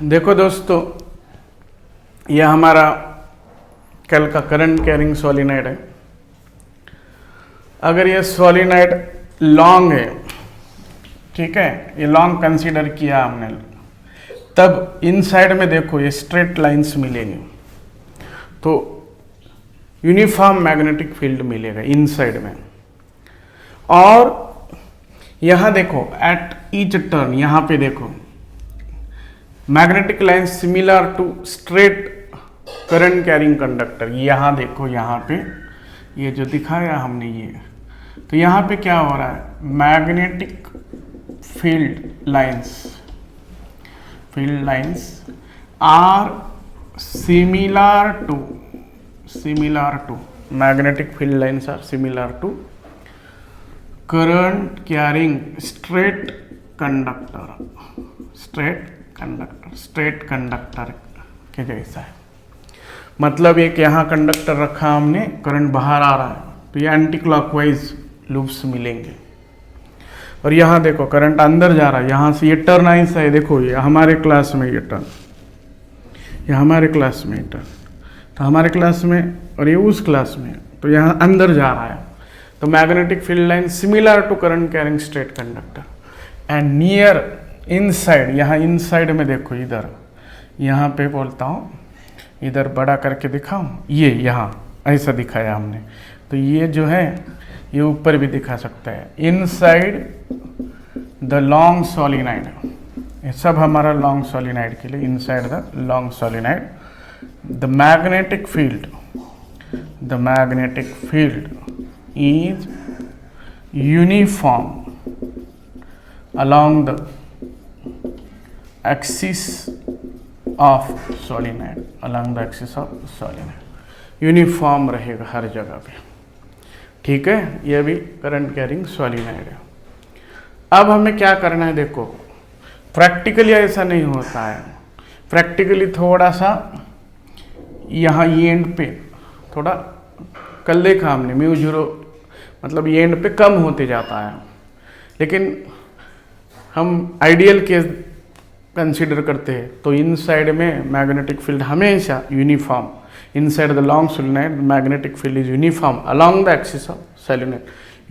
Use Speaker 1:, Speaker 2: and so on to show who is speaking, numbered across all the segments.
Speaker 1: देखो दोस्तों, यह हमारा कल का करंट कैरिंग सोलिनॉइड है। अगर ये सोलिनॉइड लॉन्ग है, ठीक है, ये लॉन्ग कंसीडर किया हमने, तब इनसाइड में देखो ये स्ट्रेट लाइंस मिलेंगे, तो यूनिफॉर्म मैग्नेटिक फील्ड मिलेगा इनसाइड में। और यहां देखो एट ईच टर्न, यहां पे देखो magnetic line similar to straight current carrying conductor. यहां देखो, यहां पे ये जो दिखाया हमने ये, तो यहां पे क्या हो रहा है, magnetic field lines are similar to magnetic field lines are similar to current carrying straight conductor के जैसा है। मतलब एक यहाँ कंडक्टर रखा हमने, करंट बाहर आ रहा है, तो ये एंटी क्लॉकवाइज लूप्स मिलेंगे। और यहाँ देखो करंट अंदर जा रहा है, यहाँ से ये टर्न ऐसा है, देखो ये हमारे क्लास में, ये टर्न, ये हमारे क्लास में टर्न, तो हमारे क्लास में और ये उस क्लास में, तो यहाँ अंदर जा रहा है। तो magnetic field line similar to current carrying straight conductor and near inside, यहाँ इनसाइड में देखो, इधर यहाँ पे बोलता हूँ, इधर बड़ा करके दिखाऊं, ये यहाँ ऐसा दिखाया हमने, तो ये जो है ये ऊपर भी दिखा सकता है। इनसाइड द लॉन्ग सोलिनॉइड, ये सब हमारा लॉन्ग सोलिनॉइड के लिए, inside the long solenoid the magnetic field is uniform along the axis of solenoid, uniform रहेगा हर जगह पे, ठीक है। यह भी करंट कैरिंग सोलिनॉइड है। अब हमें क्या करना है, देखो प्रैक्टिकली ऐसा नहीं होता है। प्रैक्टिकली थोड़ा सा यहाँ एंड पे थोड़ा कल देखा हमने, म्यू जीरो मतलब ये एंड पे कम होते जाता है, लेकिन हम आइडियल केस कंसीडर करते हैं, तो इनसाइड में मैग्नेटिक फील्ड हमेशा uniform, inside the long solenoid magnetic field is uniform along the axis of solenoid,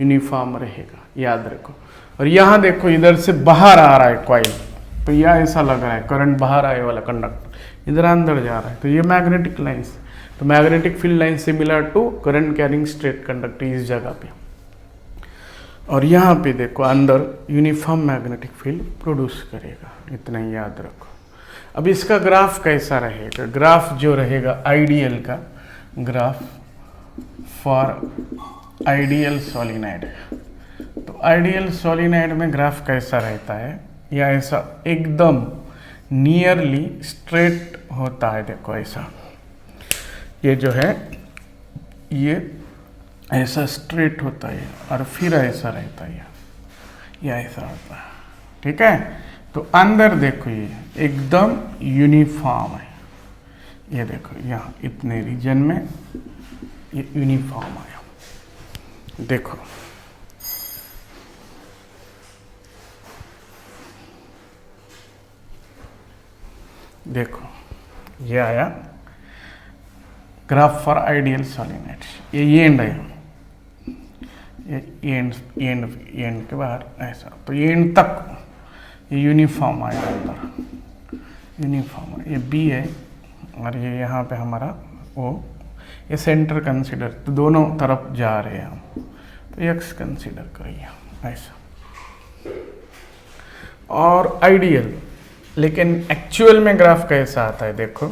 Speaker 1: uniform रहेगा, याद रखो। और यहाँ देखो इधर से बाहर आ रहा है कॉइल, तो यह ऐसा लग रहा है करंट बाहर आए वाला कंडक्टर इधर अंदर जा रहा है, तो ये मैग्नेटिक लाइन्स, तो magnetic field line similar to current carrying straight conductor इस जगह पे। और यहाँ पे देखो अंदर यूनिफॉर्म मैग्नेटिक फील्ड प्रोड्यूस करेगा, इतना ही याद रखो। अब इसका ग्राफ कैसा रहेगा, ग्राफ जो रहेगा आइडियल का ग्राफ फॉर आइडियल सोलिनॉइड, तो आइडियल सोलिनॉइड में ग्राफ कैसा रहता है, या ऐसा एकदम नियरली स्ट्रेट होता है। देखो ऐसा, ये जो है ये ऐसा स्ट्रेट होता है और फिर ऐसा रहता है, ये ऐसा होता है, ठीक है। तो अंदर देखो ये एकदम यूनिफॉर्म है, ये देखो यहाँ इतने रीजन में ये यूनिफॉर्म आया, देखो देखो ये आया ग्राफ फॉर आइडियल सोलिनॉइड। ये एंड है, ये एंड के बाहर ऐसा, तो ये एंड तक ये यूनिफॉर्म आया अंदर, यूनिफॉर्म। ये बी है और ये यहाँ पे हमारा ओ, ये सेंटर कंसीडर, तो दोनों तरफ जा रहे हैं हम, तो एक्स कंसीडर करिए ऐसा। और आइडियल, लेकिन एक्चुअल में ग्राफ कैसा आता है, देखो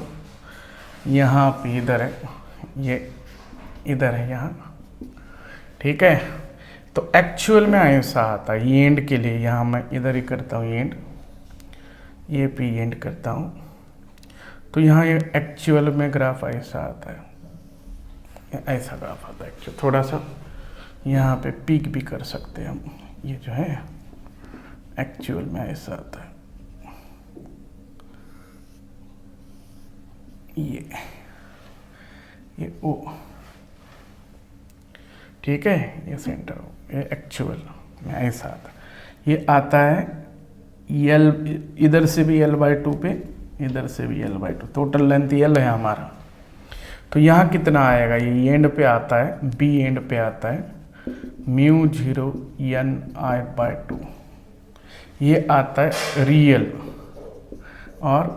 Speaker 1: यहाँ पे इधर है, ये इधर है यहाँ, ठीक है। तो एक्चुअल में ऐसा आता है, ये एंड के लिए यहाँ मैं इधर ही करता हूँ एंड, ये पे एंड करता हूँ, तो यहाँ ये एक्चुअल में ग्राफ ऐसा आता है, ऐसा ग्राफ आता है एक्चुअल। थोड़ा सा यहाँ पे पीक भी कर सकते हैं हम, ये जो है एक्चुअल में ऐसा आता है, ये ओ, ठीक है, ये सेंटर, ये एक्चुअल में ऐसा आता है। ये आता है एल, इधर से भी L/2 पे इधर से भी l by two, total length l है हमारा। तो यहाँ कितना आएगा, ये एंड पे आता है, b एंड पे आता है mu 0 n I by two. ये आता है रियल और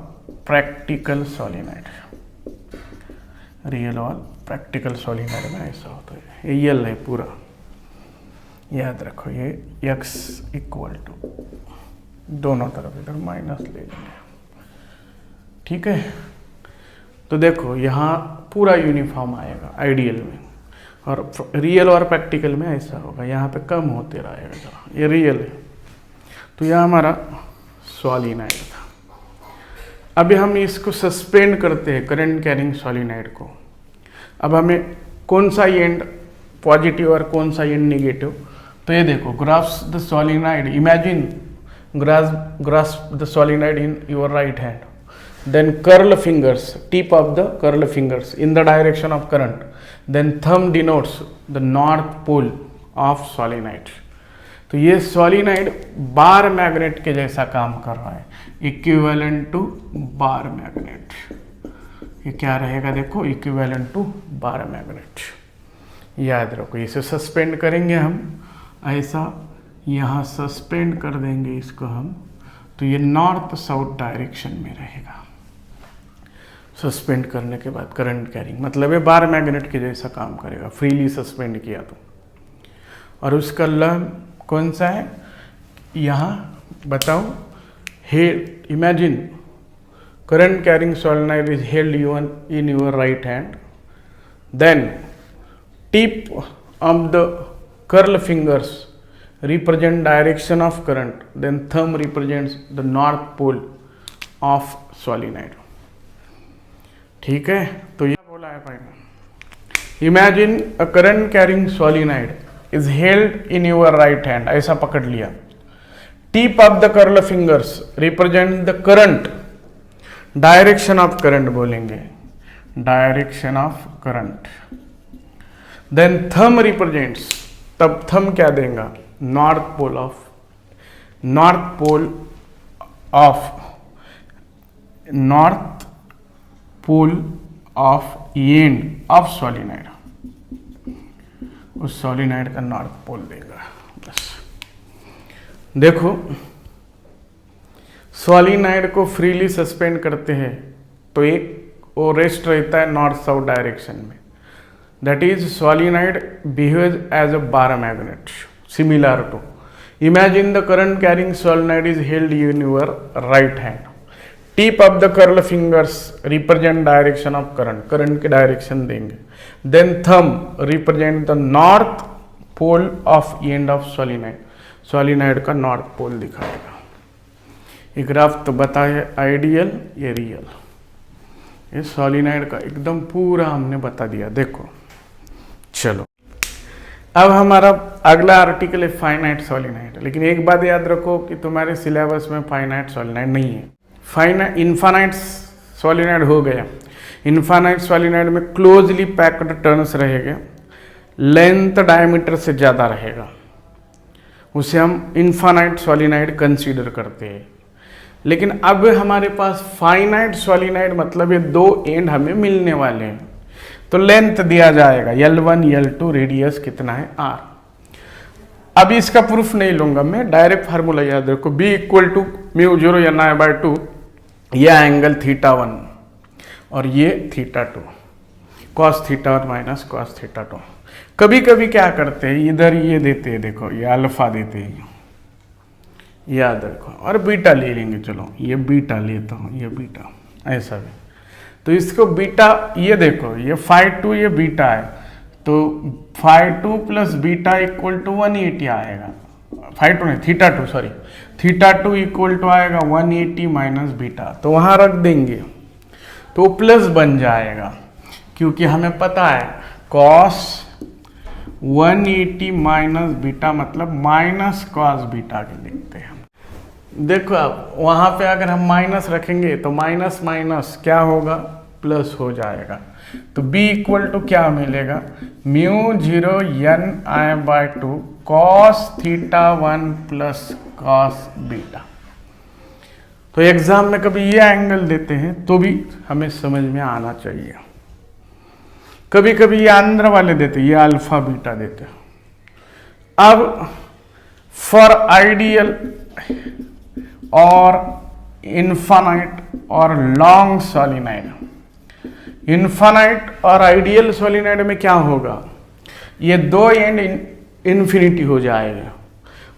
Speaker 1: प्रैक्टिकल सॉलिनॉइड, रियल और प्रैक्टिकल सॉलिनॉइड में ऐसा होता है। ये यल है पूरा, याद रखो। ये x इक्वल टू दोनों तरफ इधर माइनस ले लेंगे, ठीक है। तो देखो यहाँ पूरा यूनिफॉर्म आएगा आइडियल में, और रियल और प्रैक्टिकल में ऐसा होगा, यहाँ पे कम होते रहेगा जरा। ये रियल है, तो यह हमारा सॉलिनॉइड था। अभी हम इसको सस्पेंड करते हैं करंट कैरिंग सॉलिनॉइड को। अब हमें कौन सा एंड पॉजिटिव और कौन सा एंड नेगेटिव, तो ये देखो grasp the solenoid, imagine grasp the solenoid in your right hand, then curl fingers, tip of the curl fingers in the direction of current, then thumb denotes the north pole of solenoid। तो ये solenoid bar magnet के जैसा काम कर रहा है, equivalent to bar magnet. ये क्या रहेगा देखो, इक्विवेलेंट टू बार मैग्नेट, याद रखो। इसे सस्पेंड करेंगे हम ऐसा, यहाँ सस्पेंड कर देंगे इसको हम, तो ये नॉर्थ साउथ डायरेक्शन में रहेगा। सस्पेंड करने के बाद करंट कैरिंग मतलब ये बार मैग्नेट के जैसा काम करेगा, फ्रीली सस्पेंड किया तो। और उसका लंब कौन सा है, यहाँ बताओ। Head, imagine current carrying solenoid is held in your right hand, then tip of the curl fingers represent direction of current, then thumb represents the north pole of solenoid। ठीक है, तो ये बोला है भाई, imagine a current carrying solenoid is held in your right hand, ऐसा पकड़ लिया। Tip of the curl fingers represent the current, direction of current बोलेंगे, direction of current. Then thumb represents, तब थंब क्या देगा, north pole of end of solenoid, उस solenoid का north pole देगा। बस देखो, सोलिनॉइड को फ्रीली सस्पेंड करते हैं तो एक वो रेस्ट रहता है नॉर्थ साउथ डायरेक्शन में, that is solenoid behaves as a bar magnet. Similar to, imagine the current carrying solenoid is held in your right hand. Tip of the curl fingers represent direction of current, current के direction देंगे। Then thumb represent the north pole of end of solenoid, solenoid का north pole दिखाएगा। ये graph तो बताए ideal, ये real. ये solenoid का एकदम पूरा हमने बता दिया। देखो चलो, अब हमारा अगला आर्टिकल है फाइनाइट सॉलिनॉइड। लेकिन एक बात याद रखो कि तुम्हारे सिलेबस में फाइनाइट सॉलिनॉइड नहीं है। फाइनाइट इनफाइनाइट सॉलिनॉइड हो गया। इनफाइनाइट सॉलिनॉइड में क्लोजली पैक्ड टर्न्स रहेगा, लेंथ डायमीटर से ज़्यादा रहेगा, उसे हम इनफाइनाइट सॉलिनॉइड कंसीडर करते हैं। लेकिन अब हमारे पास फाइनाइट सॉलिनॉइड मतलब ये दो एंड हमें मिलने वाले हैं, तो लेंथ दिया जाएगा L1 L2, रेडियस कितना है R। अभी इसका प्रूफ नहीं लूंगा मैं, डायरेक्ट फार्मूला याद रखो, B equal to mu 0 n I by 2, यह एंगल θ1 और ये θ2, cos θ1 माइनस cos θ2। कभी कभी क्या करते हैं, इधर ये देते हैं, देखो ये अल्फा देते हैं, याद रखो, और बीटा ले लेंगे। चलो ये बीटा लेता हूँ, ये बीटा ऐसा भी, तो इसको बीटा, ये देखो ये φ2 ये बीटा है, तो φ2 प्लस बीटा इक्वल टू 180 आएगा। φ2 नहीं, θ2 सॉरी, θ2 इक्वल टू आएगा 180 माइनस बीटा, तो वहाँ रख देंगे तो प्लस बन जाएगा, क्योंकि हमें पता है cos 180 माइनस बीटा मतलब माइनस cos बीटा के लिखते हैं। देखो अब वहाँ पे अगर हम माइनस रखेंगे तो माइनस माइनस क्या होगा, प्लस हो जाएगा। तो b इक्वल टू क्या मिलेगा, mu 0 n I by 2 cos θ1 plus cos beta. तो एग्जाम में कभी ये एंगल देते हैं तो भी हमें समझ में आना चाहिए। कभी कभी ये अंदर वाले देते, ये अल्फा बीटा देते। अब फॉर आइडियल और इन्फानाइट और लॉन्ग सोलिनॉइड, इन्फानाइट और आइडियल सोलिनॉइड में क्या होगा, ये दो एंड इन्फिनिटी हो जाएगा।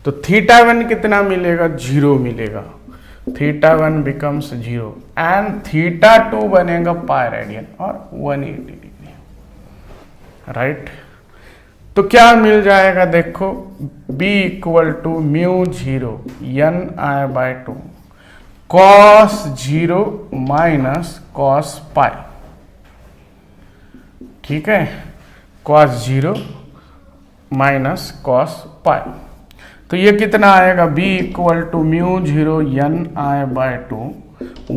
Speaker 1: तो θ1 कितना मिलेगा, 0 मिलेगा। θ1 बिकम्स 0 एंड θ2 बनेगा पाई रेडियन और 180 डिग्री, राइट। तो क्या मिल जाएगा, देखो b equal to mu 0 ni/2 cos 0 minus cos pi, ठीक है, cos 0 माइनस कॉस पाई। तो ये कितना आएगा, b equal to mu 0 ni/2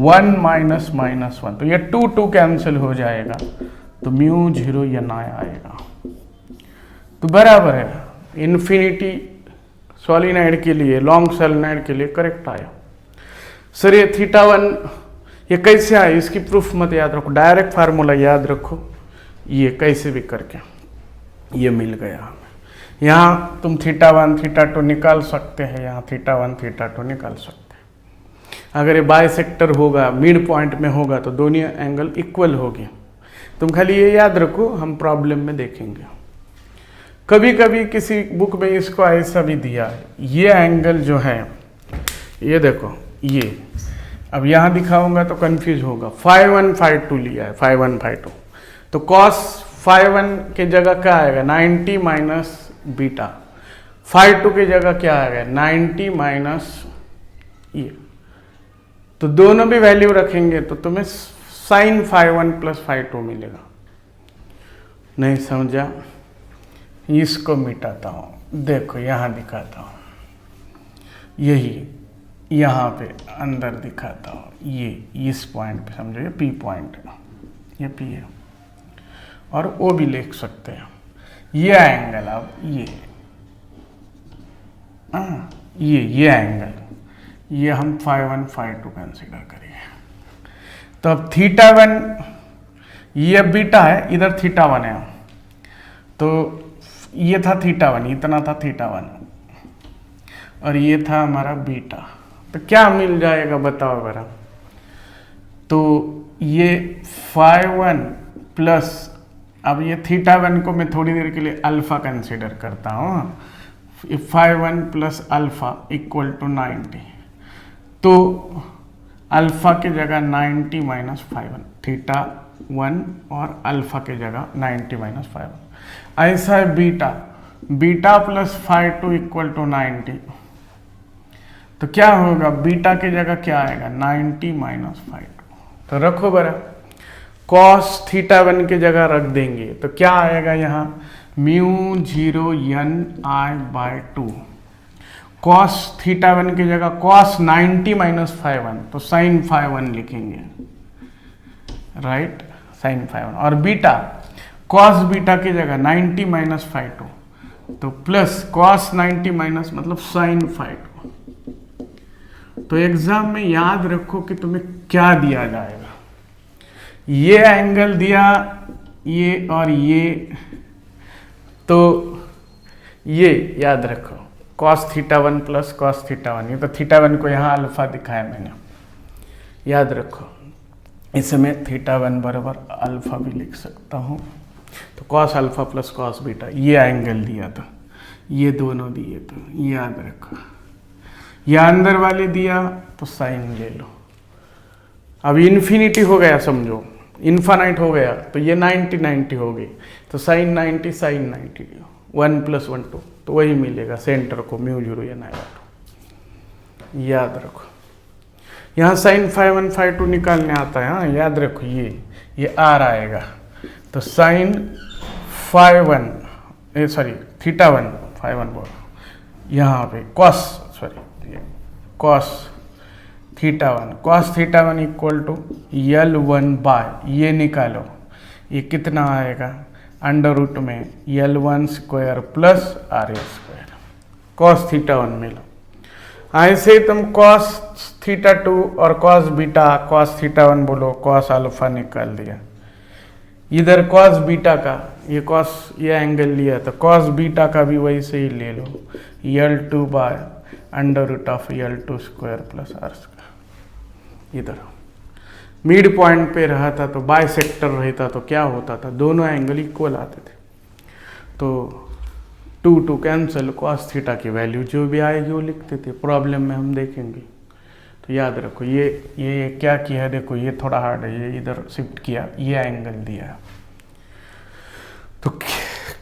Speaker 1: 1 minus minus 1, तो ये 2 कैंसिल हो जाएगा, तो म्यू 0 ni आएगा। तो बराबर है, इन्फिनिटी सोलिनॉइड के लिए, लॉन्ग सोलिनॉइड के लिए करेक्ट आया। सर ये θ1 ये कैसे आया, इसकी प्रूफ मत याद रखो, डायरेक्ट फार्मूला याद रखो, ये कैसे भी करके ये मिल गया। यहाँ तुम θ1 θ2 निकाल सकते हैं, यहाँ θ1 θ2 निकाल सकते हैं। अगर ये बाइसेक्टर होगा, मिड पॉइंट में होगा, तो दोनों एंगल इक्वल होगी। तुम खाली ये याद रखो, हम प्रॉब्लम में देखेंगे। कभी कभी किसी बुक में इसको ऐसा भी दिया है, ये एंगल जो है, ये देखो ये, अब यहाँ दिखाऊंगा तो कंफ्यूज होगा। 5 1 5 2 लिया है, 5 1 5 2, तो cos 5 1 के जगह क्या आएगा, 90 माइनस बीटा। 5 2 की जगह क्या आएगा, 90 माइनस ये। तो दोनों भी वैल्यू रखेंगे तो तुम्हें साइन 5 1 प्लस 5 2 मिलेगा। नहीं समझा, इसको मिटाता हूँ, देखो यहाँ दिखाता हूँ, यही यहाँ पे अंदर दिखाता हूँ, ये इस पॉइंट पे समझो, ये P पॉइंट है, ये P है, और वो भी लिख सकते हैं। ये एंगल, अब ये एंगल, ये हम 5 1 5 2 कंसिडर करेंगे। तो अब θ1 ये बीटा है, इधर θ1 है, तो ये था θ1, इतना था θ1, और ये था हमारा बीटा। तो क्या मिल जाएगा बताओ बरा। तो ये 5 1 प्लस, अब ये θ1 को मैं थोड़ी देर के लिए अल्फा कंसिडर करता हूँ। 5 1 प्लस अल्फा इक्वल टू 90, तो अल्फा की जगह 90 माइनस 5 1, θ1 और अल्फा की जगह 90 माइनस 5 1। ऐसा है beta, beta plus 5 2 equal to 90, तो क्या होगा, बीटा की जगह क्या आएगा, 90 माइनस 5 2। तो रखो बरा, cos θ1 की जगह रख देंगे, तो क्या आएगा यहाँ, म्यू 0 ni/2। cos θ1 की जगह cos 90 माइनस 5 1, तो साइन 5 1 लिखेंगे, राइट, साइन 5 1। और बीटा, cos बीटा की जगह 90 माइनस 5 2, तो प्लस cos 90 माइनस मतलब साइन 5 2। तो एग्जाम में याद रखो कि तुम्हें क्या दिया जाएगा, ये एंगल दिया, ये और ये, तो ये याद रखो, cos θ1 प्लस cos θ1, ये तो θ1 को यहाँ अल्फा दिखाया मैंने, याद रखो। इसमें θ1 बराबर अल्फा भी लिख सकता हूँ, तो cos alpha plus cos beta, ये एंगल दिया था, ये दोनों दिए, तो याद रखो। या अंदर वाले दिया तो साइन ले लो। अब इन्फिनिटी हो गया, समझो इन्फानाइट हो गया, तो ये 90 90 हो गई, तो साइन 90 साइन 90, 1 प्लस 1 2, तो वही मिलेगा सेंटर को, म्यू 0 ni/2, याद रखो। यहाँ साइन 5 1 5 2 निकालने आता है, हाँ याद रखो, ये आर आएगा, तो साइन 5 1 सॉरी θ1 5 1 बोल, यहाँ पे cos θ1 इक्वल टू L1 ये निकालो, ये कितना आएगा, अंडर रूट में L1 square plus RA square, cos θ1 मिलो। ऐसे ही तुम cos θ2 और cos बीटा cos θ1 बोलो, cos अल्फा निकाल दिया। इधर cos बीटा का ये एंगल लिया तो cos बीटा का भी वैसे ही ले लो, L2 by √L2 square plus R square. इधर मिड पॉइंट पे रहा था तो बाइसेक्टर रहता तो क्या होता था, दोनों एंगल इक्वल आते थे। तो 2 कैंसिल, cos थीटा की वैल्यू जो भी आएगी वो लिखते थे। प्रॉब्लम में हम देखेंगे। तो याद रखो ये क्या किया है, देखो ये थोड़ा हार्ड है, ये इधर शिफ्ट किया, ये एंगल दिया। तो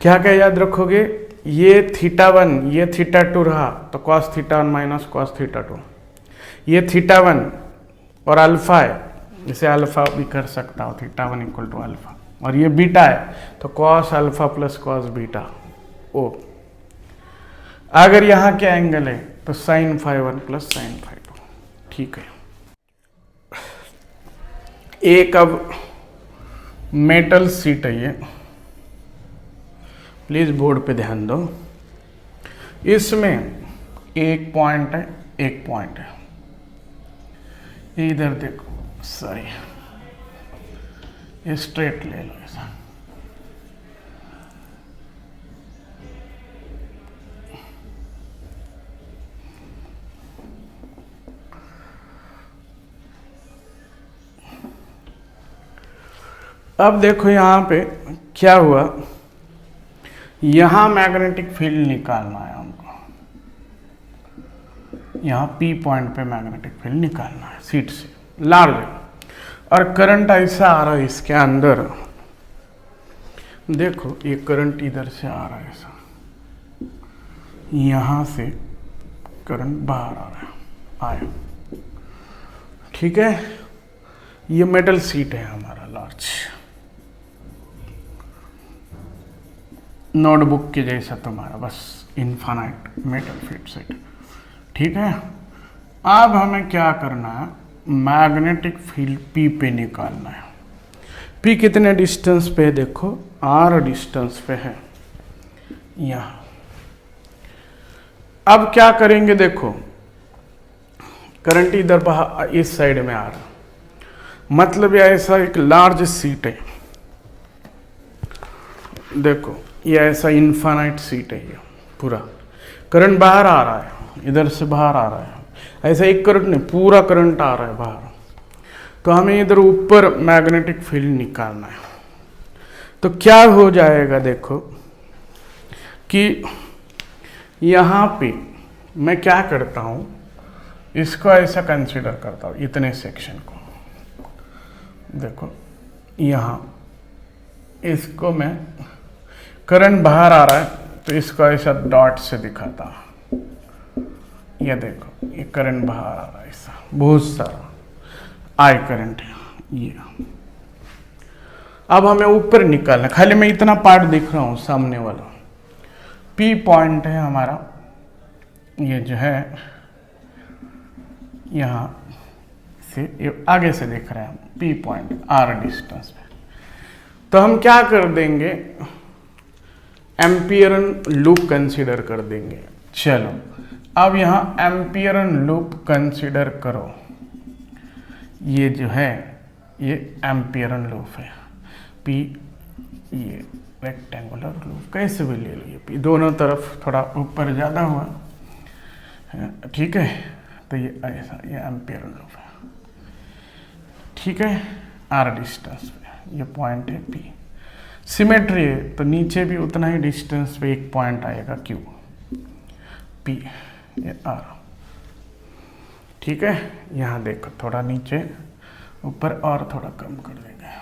Speaker 1: क्या क्या याद रखोगे, ये θ1 ये θ2 रहा तो cos θ1 माइनस cos θ2, ये θ1 और अल्फा है, इसे अल्फा भी कर सकता हूँ, θ1 इक्वल टू अल्फा, और ये बीटा है तो cos alpha plus cos beta ओ। अगर यहाँ क्या एंगल है तो sin φ1 प्लस sin φ2। ठीक है, एक अब मेटल सीट है ये, प्लीज बोर्ड पे ध्यान दो। इसमें एक पॉइंट है, एक पॉइंट है, इधर देखो, सॉरी ये स्ट्रेट ले लो ऐसा। अब देखो यहाँ पे क्या हुआ, यहाँ मैग्नेटिक फील्ड निकालना है हमको, यहाँ P पॉइंट पे मैग्नेटिक फील्ड निकालना है सीट से लार्ज, और करंट ऐसा आ रहा है इसके अंदर, देखो ये करंट इधर से आ रहा है ऐसा, यहाँ से करंट बाहर आ रहा है, आया। ठीक है, ये मेटल सीट है हमारा लार्ज, नोटबुक के जैसा तुम्हारा, बस इनफाइनाइट मेटल फीट सेट। ठीक है, अब हमें क्या करना है, मैग्नेटिक फील्ड P पे निकालना है। P कितने डिस्टेंस पे है, देखो R डिस्टेंस पे है यहाँ। अब क्या करेंगे, देखो करंट इधर इस साइड में आ रहा, मतलब ये ऐसा एक लार्ज सीट है, देखो ये ऐसा इनफाइनाइट सीट है, ये पूरा करंट बाहर आ रहा है, इधर से बाहर आ रहा है, ऐसा एक करंट नहीं, पूरा करंट आ रहा है बाहर। तो हमें इधर ऊपर मैग्नेटिक फील्ड निकालना है। तो क्या हो जाएगा, देखो कि यहाँ पे मैं क्या करता हूँ, इसको ऐसा कंसीडर करता हूँ, इतने सेक्शन को, देखो यहाँ इसको मैं, करंट बाहर आ रहा है तो इसको ऐसा डॉट से दिखाता हूँ, ये देखो ये करंट बाहर आ रहा है ऐसा, बहुत सारा आई करंट है ये। अब हमें ऊपर निकालना, खाली मैं इतना पार्ट दिख रहा हूँ सामने वाला, P पॉइंट है हमारा, ये जो है यहाँ से ये आगे से देख रहे हैं P पॉइंट R डिस्टेंस पे। तो हम क्या कर देंगे, एम्पियरन लूप कंसीडर कर देंगे। चलो अब यहाँ एम्पियरन लूप कंसीडर करो, ये जो है ये एम्पियरन लूप है P, ये रेक्टेंगुलर लूप कैसे भी ले लो, ये P दोनों तरफ थोड़ा ऊपर ज़्यादा हुआ, ठीक है। तो ये ऐसा ये एम्पियरन लूप है, ठीक है, R डिस्टेंस पे ये पॉइंट है P। सिमेट्री है तो नीचे भी उतना ही डिस्टेंस पे एक पॉइंट आएगा Q, P ये R, ठीक है। यहाँ देखो थोड़ा नीचे ऊपर और थोड़ा कम कर देंगे,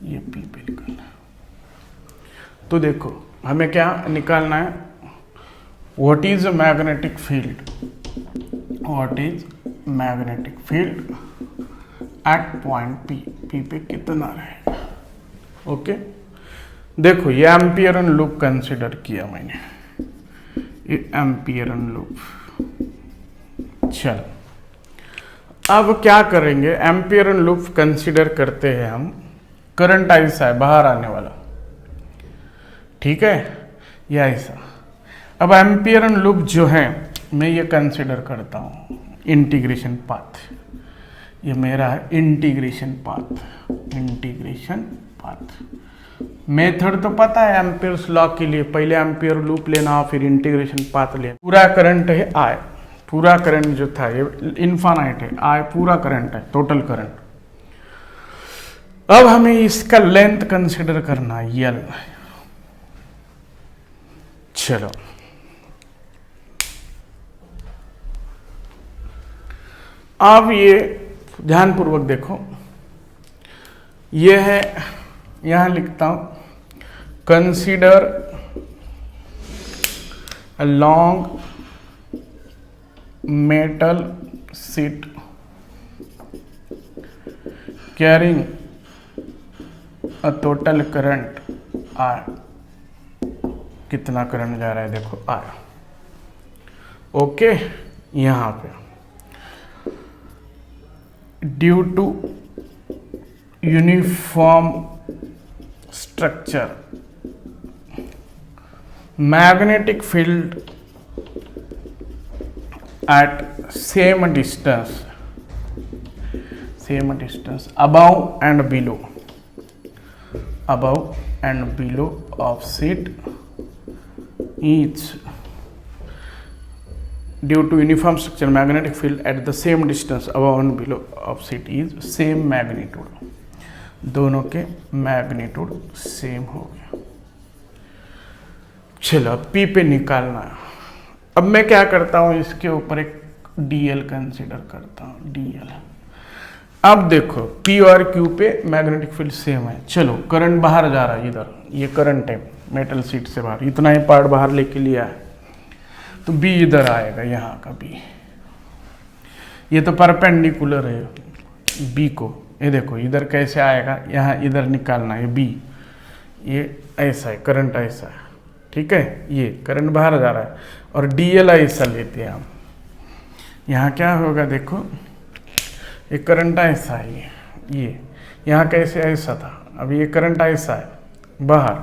Speaker 1: ये P पे निकालना है। तो देखो हमें क्या निकालना है, what is magnetic field, what is magnetic field at point P पे कितना रहेगा। ओके, देखो ये एम्पियरन लूप कंसिडर किया मैंने, ये एम्पियरन लूप। चलो अब क्या करेंगे, एम्पियरन लूप कंसिडर करते हैं हम, करंट ऐसा है बाहर आने वाला, ठीक है, ये ऐसा। अब एम्पियरन लूप जो है मैं ये कंसिडर करता हूँ इंटीग्रेशन पाथ, ये मेरा है इंटीग्रेशन पाथ। मेथड तो पता है एम्पियर्स लॉ के लिए, पहले एम्पियर लूप लेना हो फिर इंटीग्रेशन पाथ लेना। पूरा करंट है I, पूरा करंट जो था ये इनफाइनाइट है, I पूरा करंट है, टोटल करंट। अब हमें इसका लेंथ कंसिडर करना है L। चलो अब ये ध्यानपूर्वक देखो, ये है, यहां लिखता हूं consider a long metal sheet carrying a total current I। कितना करंट जा रहा है देखो I। ओके, यहां पे due to uniform structure magnetic field at same distance above and below of sheet each due to uniform structure magnetic field at the same distance above and below of sheet is same magnitude। दोनों के magnitude same हो गया। चलो P पे निकालना है। अब मैं क्या करता हूं, इसके ऊपर एक DL कंसीडर करता हूं, DL। अब देखो P और Q पे मैग्नेटिक फील्ड सेम है। चलो करंट बाहर जा रहा है, इधर ये करंट है मेटल शीट से बाहर, इतना ही पार्ट बाहर लेके लिया है, तो B इधर आएगा, यहाँ का B। ये तो परपेंडिकुलर है B को, ये देखो इधर कैसे आएगा, यहाँ इधर निकालना है B, ये ऐसा है, करंट ऐसा है, ठीक है, ये करंट बाहर जा रहा है, और DL ऐसा लेते हैं हम। यहाँ क्या होगा देखो, ये करंट ऐसा है, ये यहाँ कैसे ऐसा था, अब ये करंट ऐसा है बाहर,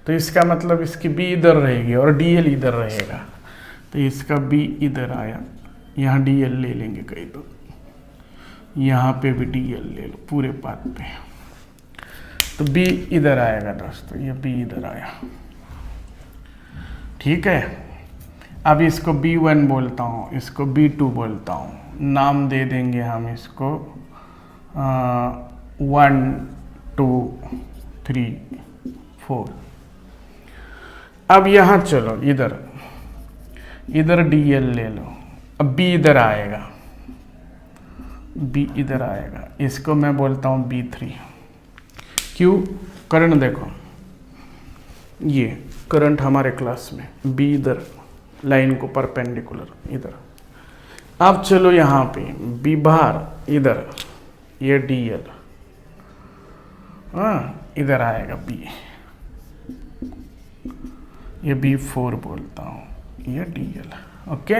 Speaker 1: तो इसका मतलब इसकी B इधर रहेगी और DL इधर रहेगा, तो इसका B इधर आया, यहाँ DL ले लेंगे कहीं, तो यहाँ पे भी DL ले लो पूरे पाथ पे, तो B इधर आएगा दोस्तों, ये B इधर आया, ठीक है। अब इसको B1 बोलता हूँ, इसको B2 बोलता हूँ, नाम दे देंगे हम इसको 1 2 3 4। अब यहाँ चलो इधर DL ले लो, अब B इधर आएगा, B इधर आएगा, इसको मैं बोलता हूँ B3। क्यों, करंट देखो, ये करंट हमारे क्लास में B इधर लाइन को परपेंडिकुलर इधर। अब चलो यहाँ पे B बाहर इधर, ये DL, हाँ इधर आएगा B, ये B4 बोलता हूँ, ये DL, ओके।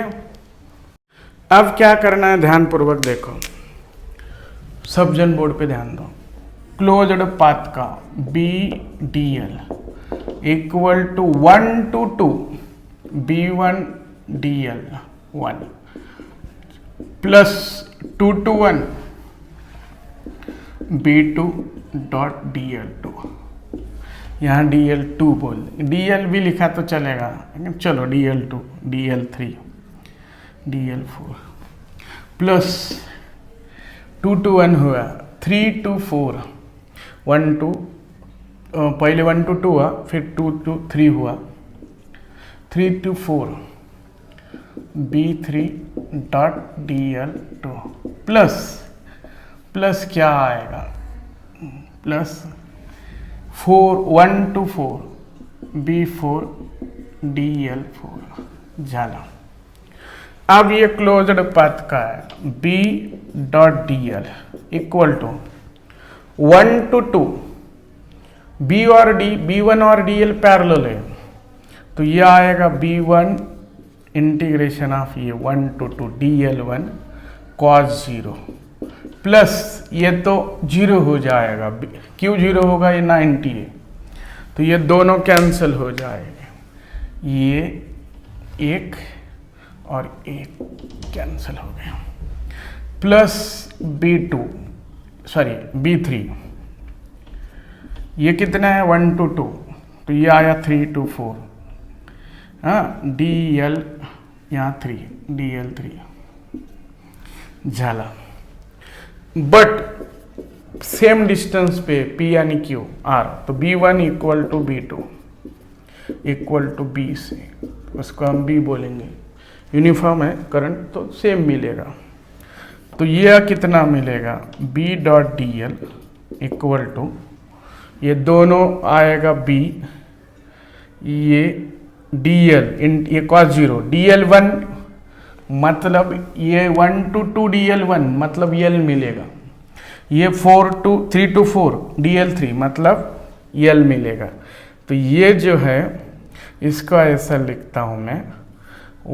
Speaker 1: अब क्या करना है, ध्यानपूर्वक देखो, सब जन बोर्ड पे ध्यान दो। क्लोज्ड पाथ का BDL equal to 1 to 2 B1 DL 1 plus 2 to 1 B2 dot DL2। यहाँ DL2 बोल, DL भी लिखा तो चलेगा, लेकिन चलो DL2 DL3 DL4 plus 2 to 1 हुआ, 3 to 4 1 to पहले 1 to 2 हुआ, फिर 2 to 3 हुआ, 3 to 4 B3 dot DL2 plus क्या आएगा, प्लस 1 to 4 B4 DL4 झाला। अब ये क्लोज्ड पाथ का है B dot DL equal to 1 to 2 B1 और DL पैरेलल है, तो ये आएगा B1 इंटीग्रेशन ऑफ ये 1 to 2 DL1 cos 0 प्लस ये तो 0 हो जाएगा, क्यों 0 होगा, ये 90 है, तो ये दोनों कैंसिल हो जाएंगे, ये एक और ए कैंसिल हो गया, प्लस B2 सॉरी B3, ये कितना है 1 to 2, तो ये आया 3 to 4, हाँ DL यहाँ 3 DL3 झाला। बट सेम डिस्टेंस पे P यानी Q R, तो B1 equal to B2 equal to B से, उसको हम B बोलेंगे, यूनिफॉर्म है करंट तो सेम मिलेगा। तो यह कितना मिलेगा B dot DL equal to, ये दोनों आएगा B, ये DL ये cos 0 DL1 मतलब ये 1 to 2 DL1 मतलब L मिलेगा, ये 3 to 4 DL3 मतलब L मिलेगा। तो ये जो है इसको ऐसा लिखता हूँ मैं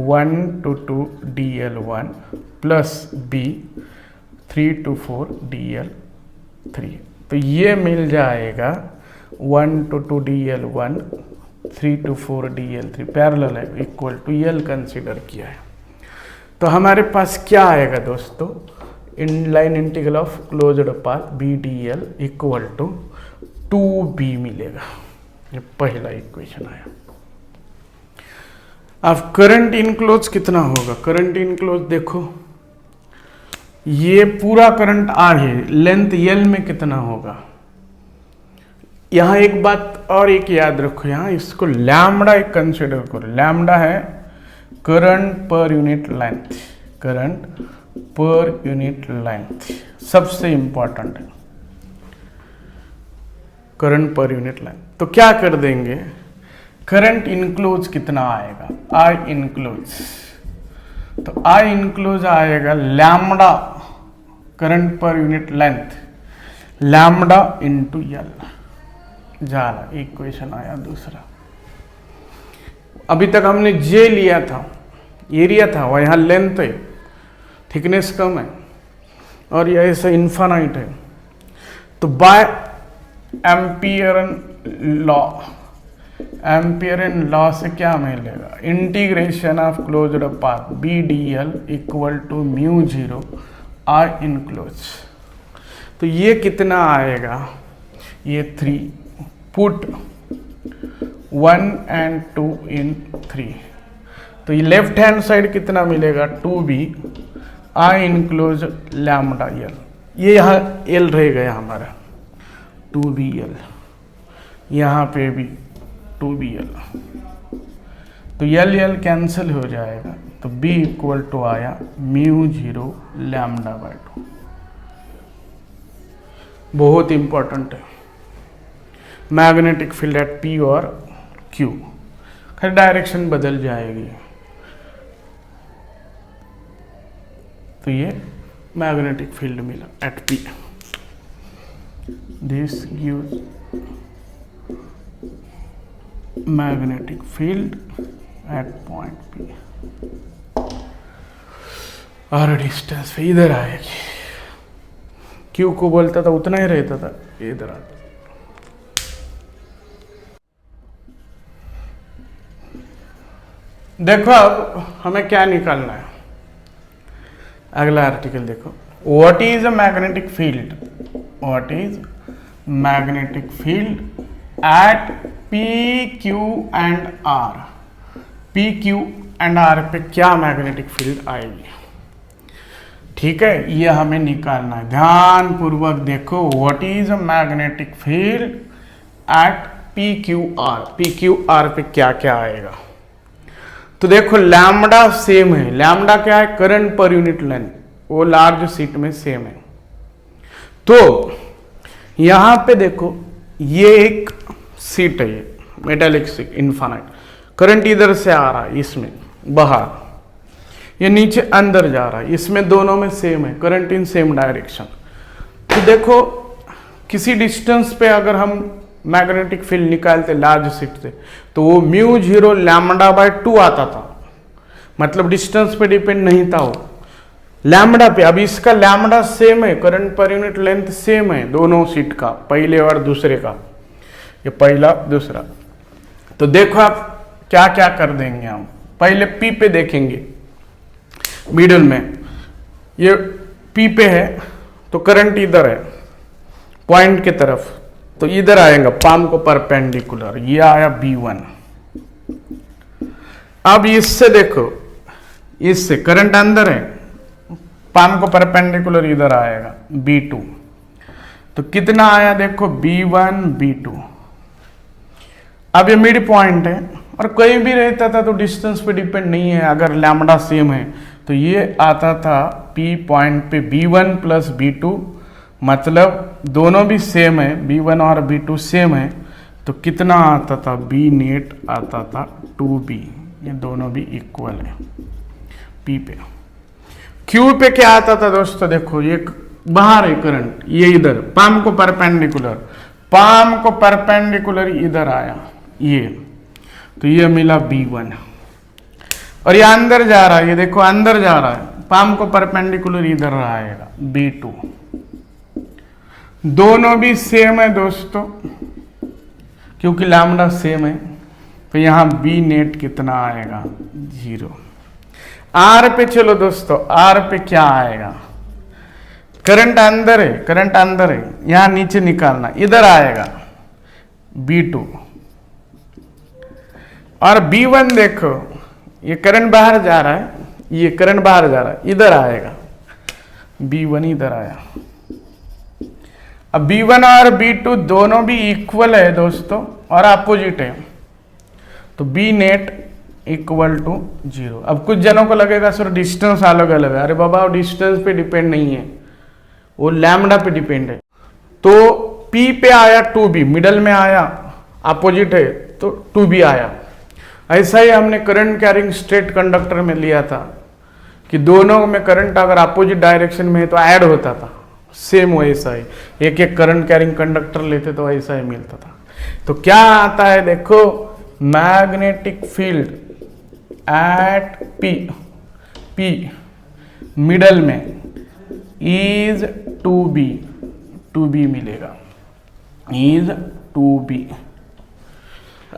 Speaker 1: 1 to 2 DL1 plus B 3 to 4 DL3, तो ये मिल जाएगा 1 to 2 DL1 3 to 4 DL3 parallel है, इक्वल टू L कंसीडर किया है। तो हमारे पास क्या आएगा दोस्तों, इन line integral of closed path BDL equal to 2B मिलेगा, ये पहला इक्वेशन आया। अब करंट इनक्लोज कितना होगा, करंट इनक्लोज देखो ये पूरा करंट R है, लेंथ L में कितना होगा। यहां एक बात और एक याद रखो, यहां इसको लैम्बडा एक कंसिडर करो, लैम्बडा है करंट पर यूनिट लेंथ, करंट पर यूनिट लेंथ सबसे इंपॉर्टेंट है, करंट पर यूनिट लेंथ। तो क्या कर देंगे, करंट इनक्लोज कितना आएगा I इनक्लोज, तो I इनक्लोज आएगा लैम्बडा करंट पर unit length lambda into L, जाला इक्वेशन आया दूसरा। अभी तक हमने J लिया था, एरिया था, वह यहाँ लेंथ है, थिकनेस कम है और यह ऐसा इन्फानाइट है। तो बाय एम्पियरन लॉ से क्या मिलेगा, integration of closed path BDL equal to mu 0 I enclose. तो ये कितना आएगा, ये 3, पुट 1 and 2 in 3, तो ये लेफ्ट हैंड साइड कितना मिलेगा 2B I enclose lambda L, ये यहाँ L रह गया हमारा 2BL, यहाँ पे भी 2BL, तो L कैंसिल हो जाएगा, तो B इक्वल टू आया म्यू 0 लैम्बडा बाय 2। बहुत इंपॉर्टेंट है, मैग्नेटिक फील्ड एट P और Q, खैर डायरेक्शन बदल जाएगी। तो ये मैग्नेटिक फील्ड मिला at P, this gives magnetic field at point P, और डिस्टेंस पे इधर आएगी, Q को बोलता था उतना ही रहता था, इधर आता। देखो अब हमें क्या निकालना है, अगला आर्टिकल देखो, what is a magnetic field, what is magnetic field at P, Q and R, P, Q and R पे क्या मैग्नेटिक फील्ड आएगी। ठीक है, ये हमें निकालना है, ध्यान पूर्वक देखो, what is a magnetic field at P, Q, R, P, Q, R पे क्या क्या आएगा। तो देखो लैम्बडा सेम है, लैम्बडा क्या है, करंट पर यूनिट लेंथ, वो लार्ज शीट में सेम है। तो यहां पे देखो ये एक शीट है, ये मेटालिक शीट इनफाइनाइट, करंट इधर से आ रहा है इसमें बाहर, ये नीचे अंदर जा रहा है, इसमें दोनों में सेम है, करंट इन सेम डायरेक्शन। तो देखो किसी डिस्टेंस पे अगर हम मैग्नेटिक फील्ड निकालते लार्ज शीट से, तो वो म्यू 0 लैम्बडा बाय 2 आता था, मतलब डिस्टेंस पे डिपेंड नहीं था वो, लैम्बडा पे। अब इसका लैम्बडा सेम है, करंट पर यूनिट लेंथ सेम है दोनों शीट का, पहले और दूसरे का, ये पहला दूसरा। तो देखो आप क्या क्या कर देंगे, हम पहले P पे देखेंगे, मिडल में ये P पे है तो करंट इधर है पॉइंट की तरफ, तो इधर आएगा पाम को परपेंडिकुलर, ये आया B1। अब इससे देखो, इससे करंट अंदर है, पाम को परपेंडिकुलर इधर आएगा B2, तो कितना आया देखो B1 B2। अब ये मिड पॉइंट है और कहीं भी रहता था तो डिस्टेंस पे डिपेंड नहीं है, अगर लैम्बडा सेम है तो ये आता था P पॉइंट पे B1 प्लस B2, मतलब दोनों भी सेम है, B1 और B2 सेम है, तो कितना आता था B नेट आता था 2B, ये दोनों भी इक्वल है P पे। Q पे क्या आता था दोस्तों, देखो ये बाहर है करंट, ये इधर पाम को परपेंडिकुलर, पाम को परपेंडिकुलर इधर आया ये, तो ये मिला B1। और ये अंदर जा रहा है, ये देखो अंदर जा रहा है, पाम को परपेंडिकुलर इधर आएगा B2। दोनों भी सेम है दोस्तों, क्योंकि लैम्बडा सेम है, तो यहां B नेट कितना आएगा 0। R पे चलो दोस्तों, R पे क्या आएगा, करंट अंदर है, करंट अंदर है, यहां नीचे निकालना, इधर आएगा B2। और B1 देखो, ये करंट बाहर जा रहा है, ये करंट बाहर जा रहा है, इधर आएगा B1, इधर आया। अब B1 और B2 दोनों भी इक्वल है दोस्तों और अपोजिट है, तो B नेट इक्वल टू 0। अब कुछ जनों को लगेगा सर डिस्टेंस अलग अलग है, अरे बाबा डिस्टेंस पे डिपेंड नहीं है, वो लैम्बडा पे डिपेंड है। तो P पे आया 2B, मिडल में आया, अपोजिट है तो 2B आया। ऐसा ही हमने करंट कैरिंग स्ट्रेट कंडक्टर में लिया था कि दोनों में करंट अगर अपोजिट डायरेक्शन में है तो ऐड होता था, सेम वैसा ही एक एक करंट कैरिंग कंडक्टर लेते तो ऐसा ही मिलता था। तो क्या आता है देखो, magnetic field at P middle में इज 2B मिलेगा, इज 2B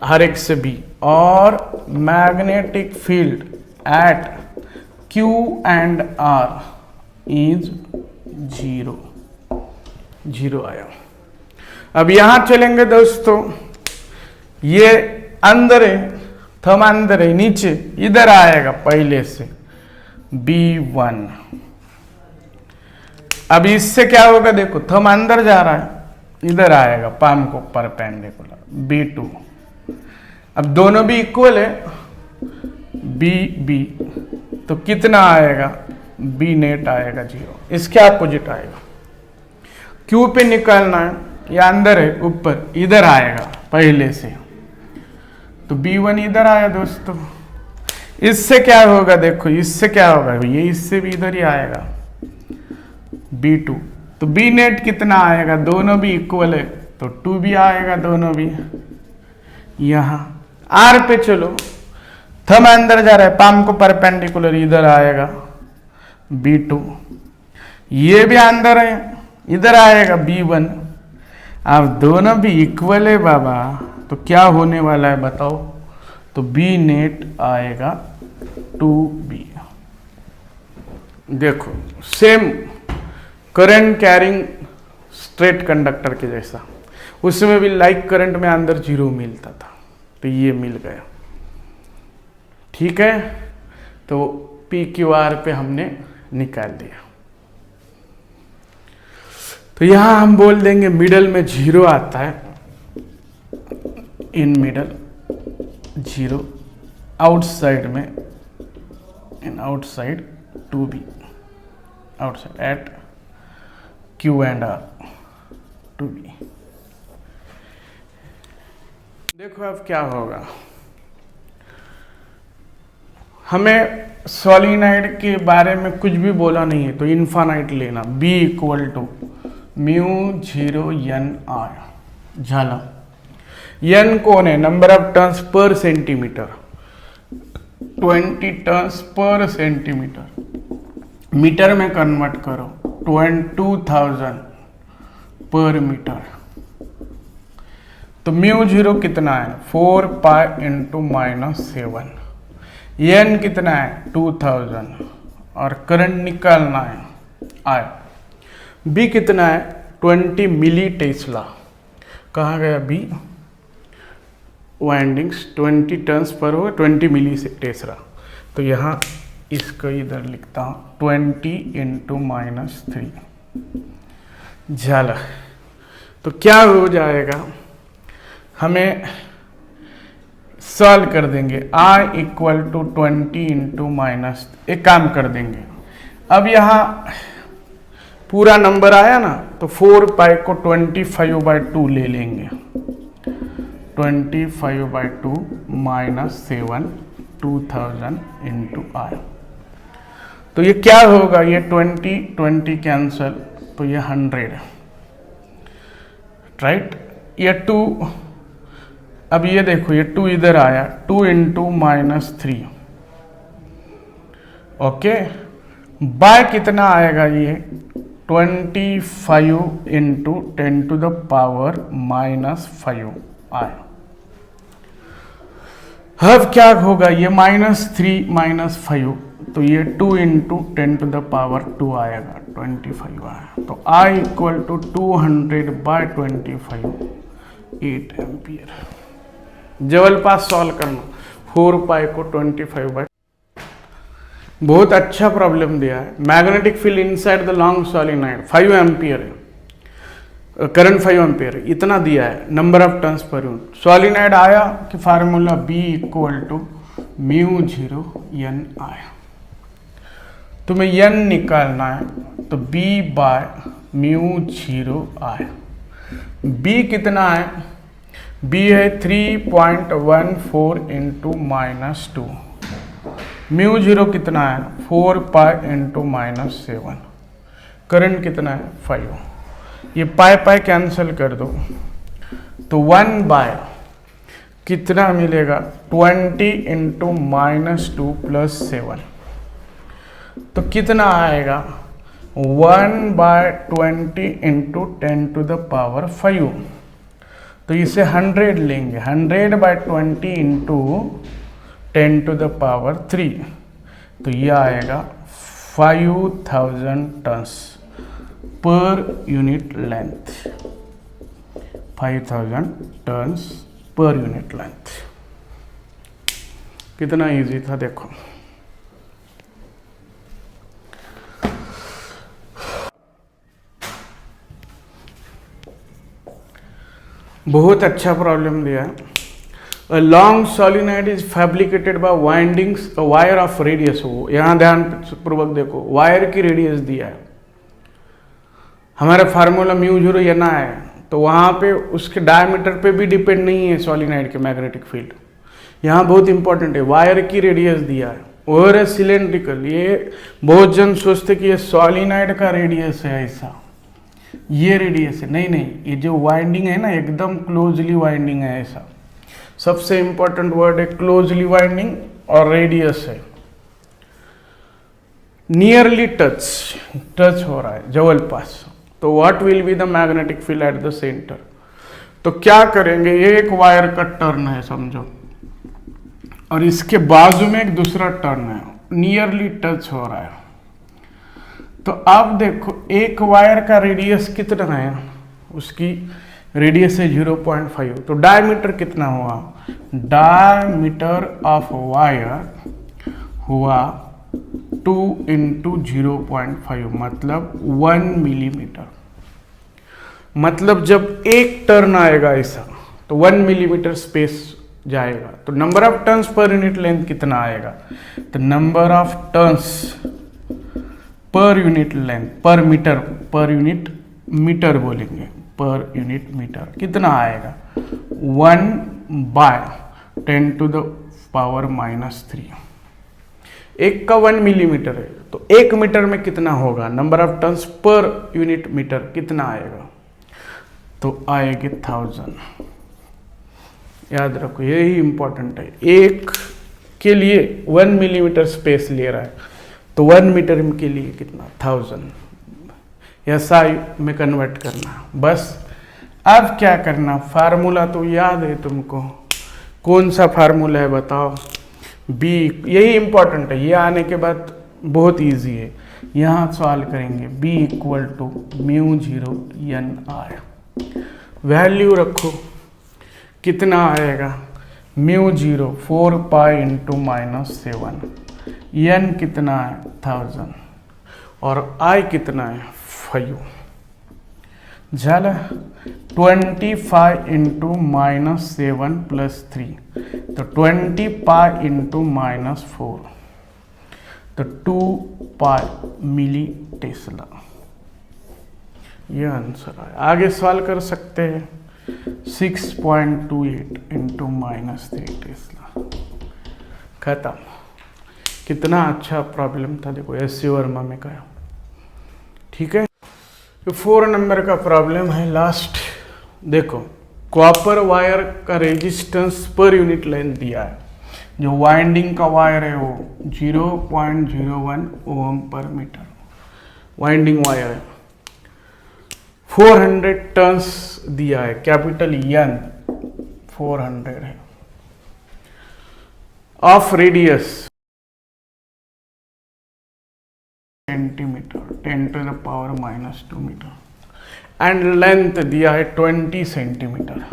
Speaker 1: हर एक से B, और magnetic field eight Q and R is 0 आया। अब यहां चलेंगे दोस्तों, ये अंदर है, थंब अंदर है, नीचे इधर आएगा पहले से B1। अब इससे क्या होगा देखो, थंब अंदर जा रहा है, इधर आएगा पाम को परपेंडिकुलर B2। अब दोनों भी इक्वल है B, तो कितना आएगा B नेट आएगा 0, इसके अपोजिट आएगा। Q पे निकालना है, या अंदर है ऊपर, इधर आएगा पहले से, तो B1 इधर आया दोस्तों। इससे क्या होगा देखो, इससे क्या होगा, ये इससे भी इधर ही आएगा B2, तो B नेट कितना आएगा, दोनों भी इक्वल है तो 2B आएगा दोनों भी। यहां R पे चलो, थंब अंदर जा रहा है, पाम को परपेंडिकुलर इधर आएगा B2, ये भी अंदर है, इधर आएगा B1। अब दोनों भी इक्वल है बाबा, तो क्या होने वाला है बताओ, तो B नेट आएगा 2B। देखो same current carrying straight conductor के जैसा, उसमें भी लाइक करंट में अंदर 0 मिलता था, तो ये मिल गया। ठीक है, तो PQR पे हमने निकाल दिया। तो यहां हम बोल देंगे मिडल में 0 आता है, इन मिडल 0, आउटसाइड में, in outside 2B, outside eight Q and R 2B। देखो अब क्या होगा, हमें सॉलिनॉइड के बारे में कुछ भी बोला नहीं है, तो इन्फानाइट लेना, B equal to μ0 n R। झाला, n कौन है, number of turns per centimetre, 20 turns per centimetre, metre में कन्वर्ट करो 20,000 पर मीटर, तो μ0 कितना है 4 पाई इंटू -7, n कितना है 2000, और करंट निकालना है I। B कितना है 20 मिली टेस्ला। कहाँ गया B? वाइंडिंग्स 20 टर्न्स पर हो 20 मिली टेस्ला। तो यहाँ इसको इधर लिखता हूँ 20 इंटू -3 झाला। तो क्या हो जाएगा, हमें सॉल्व कर देंगे I = 20 इंटू एक काम कर देंगे। अब यहाँ पूरा नंबर आया ना, तो 4 पाई को 25/2 ले लेंगे। 25/2 -7 2000 इंटू I। तो ये क्या होगा, ये 20 कैंसल, तो ये 100 राइट। ये 2, अब ये देखो ये 2 इधर आया, 2 इंटू -3 ओके। बाय कितना आएगा, ये 25 इंटू 10⁻⁻5 आया। अब क्या होगा, ये -3 -5, तो ये 2 इंटू 10⁻2 आएगा, 25 आया। तो I = 200/25 8 एम्पियर। जवल पास सॉल्व करना, 4 पाई को 25/। बहुत अच्छा प्रॉब्लम दिया है। Magnetic field inside the long solenoid 5 ampere है, करंट 5 एम्पियर है, इतना दिया है। Number of turns per unit solenoid आया कि फार्मूला B = μ0N आया। तुम्हें N निकालना है, तो B/μ0 आया। B कितना है, B है 3.14 इंटू -2। μ0 कितना है 4 पाई इंटू -7। करंट कितना है 5। ये पाई कैंसिल कर दो, तो 1 बाय कितना मिलेगा 20 इंटू -2 + 7। तो कितना आएगा 1/20 इंटू 10⁻5। तो इसे 100 लेंगे, 100/20 इंटू 10⁻3। तो ये आएगा 5000 turns per unit length. 5000 turns per unit length. कितना इजी था देखो। बहुत अच्छा प्रॉब्लम दिया है। A long solenoid is fabricated by windings a wire of radius हो। यहाँ ध्यान पूर्वक देखो, वायर की रेडियस दिया है, हमारा फार्मूला μ0 N है, तो वहाँ पे उसके डायमीटर पे भी डिपेंड नहीं है सॉलिनॉइड के मैग्नेटिक फील्ड। यहाँ बहुत इंपॉर्टेंट है, वायर की रेडियस दिया है और है सिलेंड्रिकल। ये बहुत जन सोचते कि ये सॉलिनॉइड का रेडियस है, ऐसा ये रेडियस है, नहीं, ये जो वाइंडिंग है ना एकदम क्लोजली वाइंडिंग है ऐसा। सबसे इंपॉर्टेंट वर्ड है क्लोजली वाइंडिंग और रेडियस है। नियरली टच हो रहा है जवल पास, तो what will be the magnetic field at the centre. तो क्या करेंगे, एक वायर का टर्न है समझो, और इसके बाजू में एक दूसरा टर्न है, नियरली टच हो रहा है। तो आप देखो एक वायर का रेडियस कितना है, उसकी रेडियस है 0.5। तो डायमीटर कितना हुआ, डायमीटर ऑफ वायर हुआ 2 इंटू 0.5 मतलब 1 मिलीमीटर। मतलब जब एक टर्न आएगा ऐसा तो 1 मिलीमीटर स्पेस जाएगा। तो number of turns per unit length कितना आएगा, तो number of turns per unit length per unit metre बोलेंगे, पर यूनिट मीटर कितना आएगा 1/10⁻³ एक का 1 मिलीमीटर है, तो 1 मीटर में कितना होगा, number of turns per unit metre कितना आएगा, तो आएगी 1000। याद रखो यही इंपॉर्टेंट है, एक के लिए 1 मिलीमीटर स्पेस ले रहा है, तो 1 मीटर के लिए कितना 1000 SI में कन्वर्ट करना। बस अब क्या करना, फार्मूला तो याद है तुमको, कौन सा फार्मूला है बताओ, B। यही इंपॉर्टेंट है, ये आने के बाद बहुत इजी है, यहाँ सॉल्व करेंगे। b इक्वल टू μ0 n आया, वैल्यू रखो, कितना आएगा, μ0 4 पाई इंटू -7, n कितना है 1000 और i कितना है 5, झाला 25 इंटू -7 प्लस 3, तो 20 पाई इंटू -4, तो 2 पाई मिली टेस्ला, ये आंसर है। आगे सवाल कर सकते हैं, 6.28 इंटू -3 टेस्ला, खत्म। कितना अच्छा प्रॉब्लम था, देखो एस.सी. वर्मा में का, ठीक है। तो 4 नंबर का प्रॉब्लम है लास्ट। देखो कॉपर वायर का रेजिस्टेंस पर यूनिट लेंथ दिया है, जो वाइंडिंग का वायर है वो 0.01 ओम पर मीटर वाइंडिंग वायर है। 400 टर्न्स दिया है, कैपिटल N 400 है, of radius centimetre 10⁻⁻² metre, and length दिया है 20 centimetre,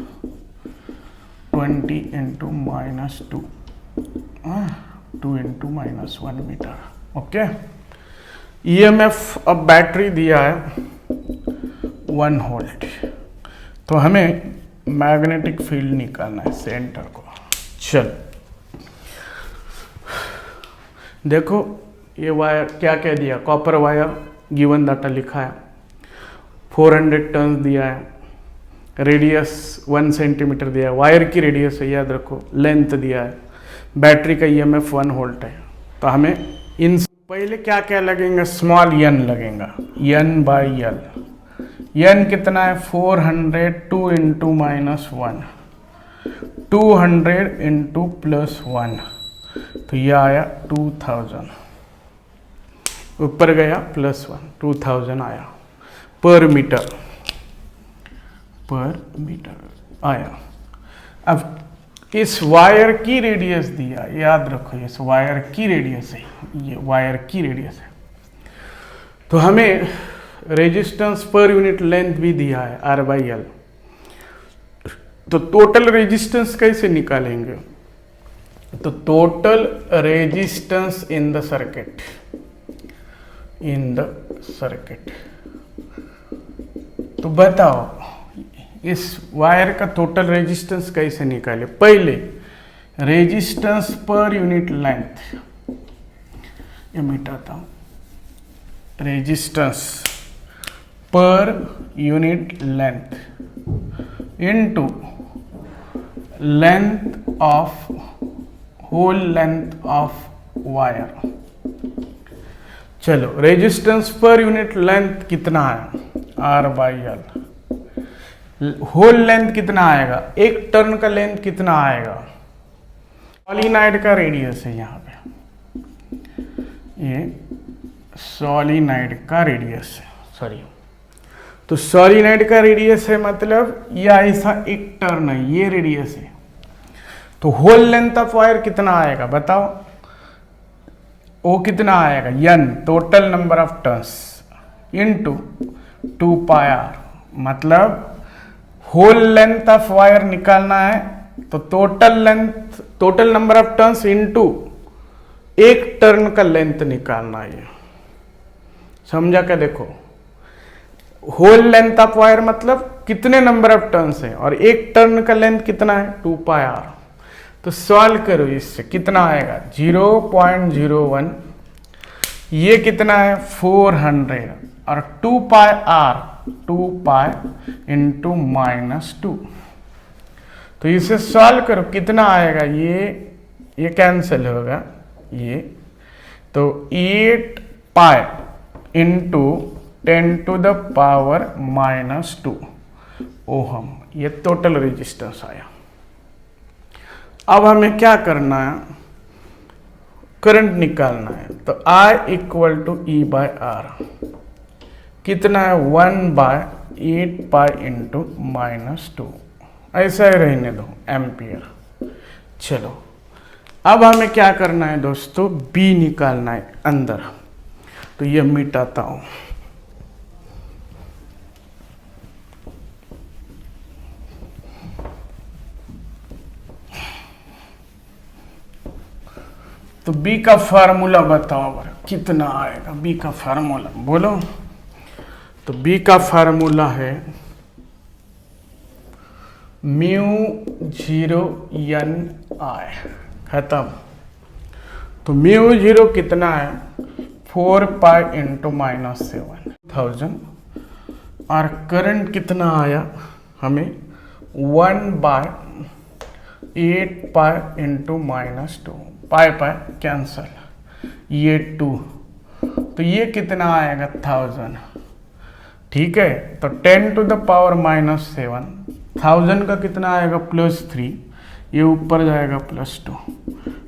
Speaker 1: 20 into -2, 2 into -1 metre, okay. EMF अब बैटरी दिया है 1 वोल्ट, तो हमें मैग्नेटिक फील्ड निकालना है सेंटर को। चल देखो ये वायर क्या क्या दिया, कॉपर वायर गिवन डाटा लिखा है, 400 टर्न्स दिया है, रेडियस 1 सेंटीमीटर दिया है, वायर की रेडियस है याद रखो, लेंथ दिया है, बैटरी का EMF 1 वोल्ट है। तो हमें इन पहले क्या क्या लगेंगे, स्मॉल n लगेगा, n/l, n कितना है 400, 2 इंटू -1, 200 इंटू +1, तो यह आया 2000, ऊपर गया +1, 2000 आया पर मीटर आया। अब इस वायर की रेडियस दिया, याद रखो इस वायर की रेडियस है, ये वायर की रेडियस है। तो हमें रेजिस्टेंस पर यूनिट लेंथ भी दिया है R/L, तो टोटल रेजिस्टेंस कैसे निकालेंगे, तो total resistance in the circuit, तो बताओ इस वायर का टोटल रेजिस्टेंस कैसे निकाले। पहले रेजिस्टेंस पर यूनिट लेंथ, ये मिटाता हूं, resistance per unit length into length of whole length of wire. चलो रेजिस्टेंस पर यूनिट लेंथ कितना है R/L, होल लेंथ कितना आएगा, एक टर्न का लेंथ कितना आएगा, सॉलिनॉइड का रेडियस है, यहाँ पे ये सॉलिनॉइड का रेडियस है, सॉरी, तो सॉलिनॉइड का रेडियस है मतलब ये ऐसा एक टर्न है, ये रेडियस है, तो होल लेंथ ऑफ वायर कितना आएगा बताओ, वो कितना आएगा n, total number of turns into 2πr, मतलब होल लेंथ ऑफ वायर निकालना है तो total number of turns into एक टर्न का लेंथ निकालना है। समझा क्या, देखो होल लेंथ ऑफ वायर मतलब कितने नंबर ऑफ टर्न्स है और एक टर्न का लेंथ कितना है 2πr। तो सॉल्व करो, इससे कितना आएगा 0.01, ये कितना है 400 और 2πr 2π इंटू -2, तो इसे सॉल्व करो कितना आएगा, ये कैंसिल होगा ये, तो 8π इंटू 10⁻⁻² ओहम, ये टोटल रेजिस्टेंस आया। अब हमें क्या करना है, करंट निकालना है, तो I इक्वल टू E/R कितना है 1/8π इंटू -2, ऐसा ही रहने दो एम्पियर। चलो अब हमें क्या करना है दोस्तों, बी निकालना है अंदर। तो ये मिटाता हूं। तो बी का फार्मूला बताओ बरा, कितना आएगा बी का फार्मूला बोलो। तो बी का फार्मूला है μ0 n I, खत्म। तो μ0 कितना है, 4 पाई इंटू -7,000। और करंट कितना आया हमें, 1/8 पाई इंटू -2, पाई कैंसल, ये 2। तो ये कितना आएगा 1000। ठीक है, तो 10 टू द पावर -7, 1000 का कितना आएगा +3, ये ऊपर जाएगा +2,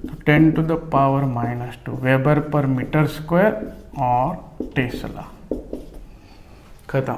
Speaker 1: तो 10 to the power -2 weber per metre square और टेस्ला, खत्म।